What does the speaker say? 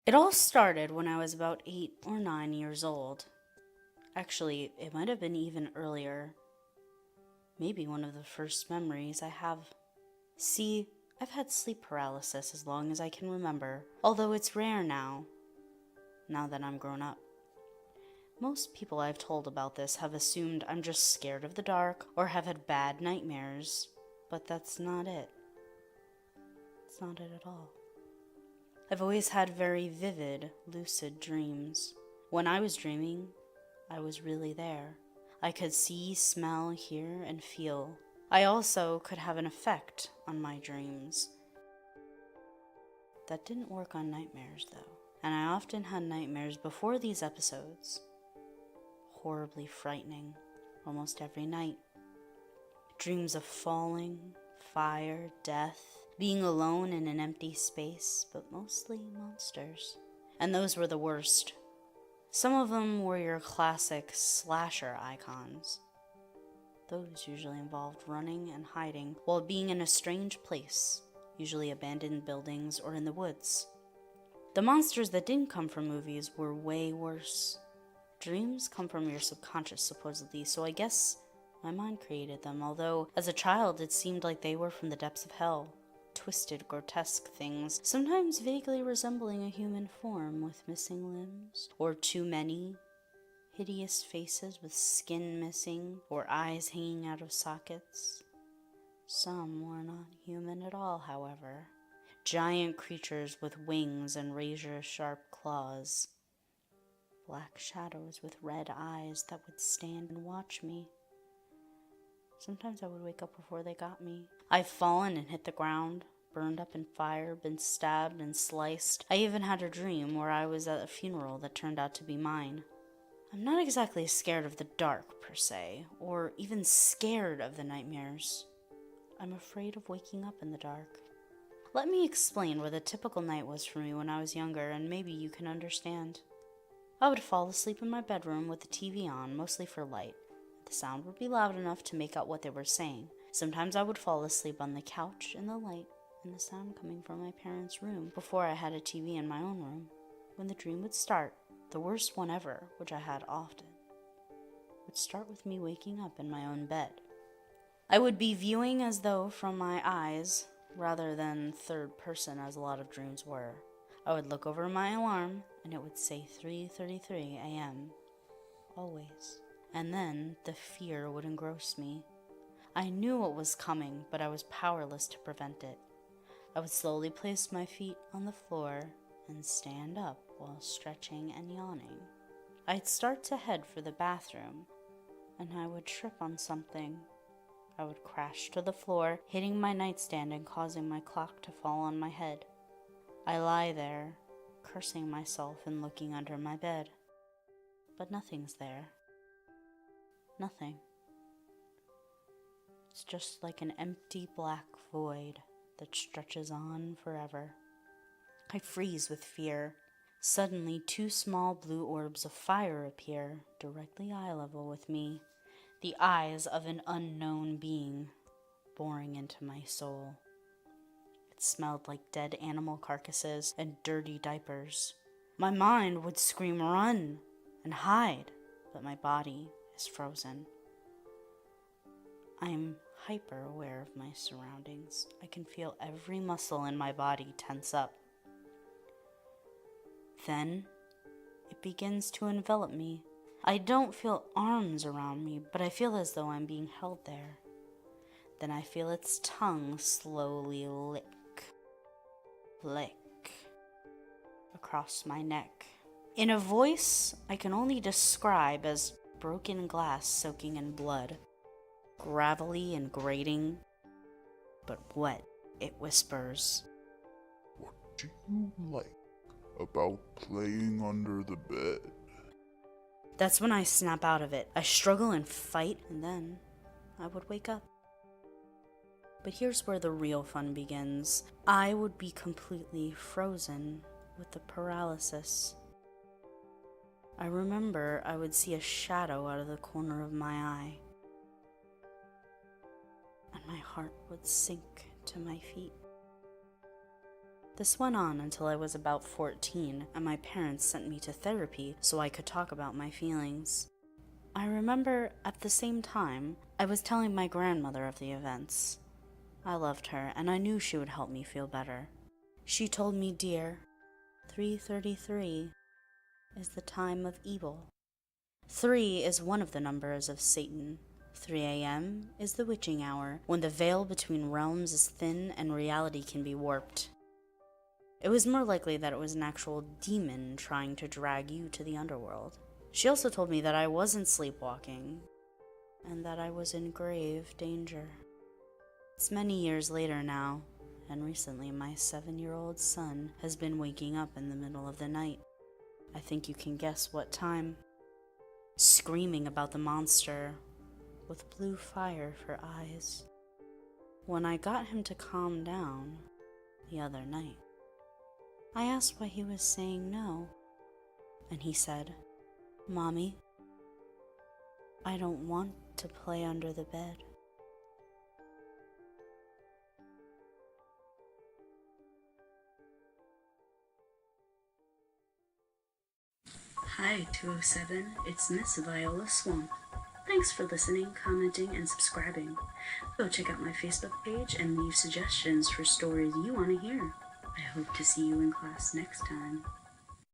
It all started when I was about 8 or 9 years old. Actually, it might have been even earlier. Maybe one of the first memories I have. See, I've had sleep paralysis as long as I can remember, although it's rare now that I'm grown up. Most people I've told about this have assumed I'm just scared of the dark or have had bad nightmares, but that's not it. It's not it at all. I've always had very vivid, lucid dreams. When I was dreaming, I was really there. I could see, smell, hear, and feel. I also could have an effect on my dreams. That didn't work on nightmares, though, and I often had nightmares before these episodes. Horribly frightening, almost every night. Dreams of falling, fire, death, being alone in an empty space, but mostly monsters. And those were the worst. Some of them were your classic slasher icons. Those usually involved running and hiding while being in a strange place, usually abandoned buildings or in the woods. The monsters that didn't come from movies were way worse. Dreams come from your subconscious, supposedly, so I guess my mind created them, although as a child it seemed like they were from the depths of hell. Twisted, grotesque things, sometimes vaguely resembling a human form with missing limbs, or too many. Hideous faces with skin missing, or eyes hanging out of sockets. Some were not human at all, however. Giant creatures with wings and razor-sharp claws. Black shadows with red eyes that would stand and watch me. Sometimes I would wake up before they got me. I've fallen and hit the ground, burned up in fire, been stabbed and sliced. I even had a dream where I was at a funeral that turned out to be mine. I'm not exactly scared of the dark, per se, or even scared of the nightmares. I'm afraid of waking up in the dark. Let me explain what a typical night was for me when I was younger, and maybe you can understand. I would fall asleep in my bedroom with the TV on, mostly for light. The sound would be loud enough to make out what they were saying. Sometimes I would fall asleep on the couch in the light and the sound coming from my parents' room before I had a TV in my own room. When the dream would start, the worst one ever, which I had often, would start with me waking up in my own bed. I would be viewing as though from my eyes, rather than third person as a lot of dreams were. I would look over my alarm and it would say 3:33 a.m. Always. And then the fear would engross me. I knew what was coming, but I was powerless to prevent it. I would slowly place my feet on the floor and stand up while stretching and yawning. I'd start to head for the bathroom, and I would trip on something. I would crash to the floor, hitting my nightstand and causing my clock to fall on my head. I lie there, cursing myself and looking under my bed. But nothing's there. Nothing. It's just like an empty black void that stretches on forever. I freeze with fear. Suddenly, two small blue orbs of fire appear, directly eye level with me, the eyes of an unknown being, boring into my soul. It smelled like dead animal carcasses and dirty diapers. My mind would scream, "Run!" and hide, but my body is frozen. I'm hyper aware of my surroundings. I can feel every muscle in my body tense up. Then, it begins to envelop me. I don't feel arms around me, but I feel as though I'm being held there. Then I feel its tongue slowly lick across my neck. In a voice I can only describe as broken glass soaking in blood. Gravelly and grating, but wet, it whispers. What do you like about playing under the bed? That's when I snap out of it. I struggle and fight, and then I would wake up. But here's where the real fun begins. I would be completely frozen with the paralysis. I remember I would see a shadow out of the corner of my eye, and my heart would sink to my feet. This went on until I was about 14, and my parents sent me to therapy so I could talk about my feelings. I remember at the same time, I was telling my grandmother of the events. I loved her, and I knew she would help me feel better. She told me, "Dear, 3:33 is the time of evil. 3 is one of the numbers of Satan. 3 a.m. is the witching hour, when the veil between realms is thin and reality can be warped. It was more likely that it was an actual demon trying to drag you to the underworld." She also told me that I wasn't sleepwalking, and that I was in grave danger. It's many years later now, and recently my 7-year-old son has been waking up in the middle of the night. I think you can guess what time. Screaming about the monster, with blue fire for eyes. When I got him to calm down the other night, I asked why he was saying no, and he said, "Mommy, I don't want to play under the bed." Hi, 207, it's Miss Viola Swamp. Thanks for listening, commenting, and subscribing. Go check out my Facebook page and leave suggestions for stories you want to hear. I hope to see you in class next time.